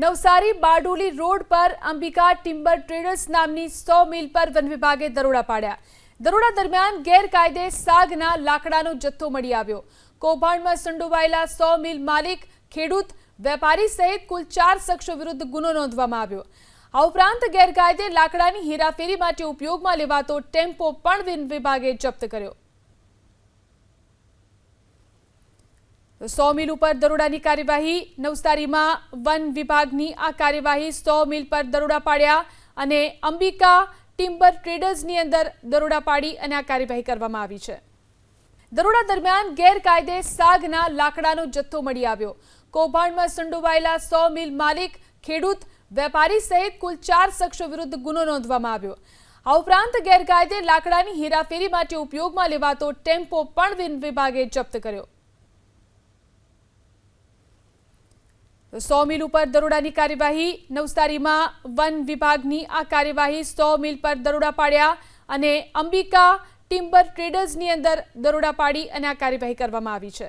Navsari Bardoli road પર Ambika timber traders નામની 100 મિલ પર વન વિભાગે દરોડા પાડ્યા। દરોડા દરમિયાન ગેરકાયદે સાગના લાકડાનો જથ્થો મળી આવ્યો। કૌભાંડમાં સંડોવાયેલા 100 મિલ માલિક, ખેડૂત, વેપારી સહિત કુલ 4 શખ્સો વિરુદ્ધ ગુનો નોંધવામાં આવ્યો। આ ઉપરાંત ગેરકાયદે લાકડાની હેરાફેરી માટે ઉપયોગમાં લેવાતો ટેમ્પો પણ વન વિભાગે જપ્ત કર્યો। 100 મિલ ઉપર દરોડાની કાર્યવાહી। નવસારીમાં વન વિભાગની આ કાર્યવાહી 100 મિલ પર દરોડા પાડ્યા અને અંબિકા ટિમ્બર ટ્રેડર્સની અંદર દરોડા પાડી અને આ કાર્યવાહી કરવામાં આવી છે। દરોડા દરમિયાન ગેરકાયદે સાગના લાકડાનો જથ્થો મળી આવ્યો। કૌભાંડમાં સંડોવાયેલા 100 મિલ માલિક, ખેડૂત, વેપારી સહિત કુલ 4 શખ્સો વિરુદ્ધ ગુનો નોંધવામાં આવ્યો। આ ઉપરાંત ગેરકાયદે લાકડાની હેરાફેરી માટે ઉપયોગમાં લેવાતો ટેમ્પો પણ વન વિભાગે જપ્ત કર્યો। 100 મિલ ઉપર દરોડાની કાર્યવાહી। નવસારીમાં વન વિભાગની આ કાર્યવાહી 100 મિલ પર દરોડા પાડ્યા અને અંબિકા ટિમ્બર ટ્રેડર્સની અંદર દરોડા પાડી અને આ કાર્યવાહી કરવામાં આવી છે।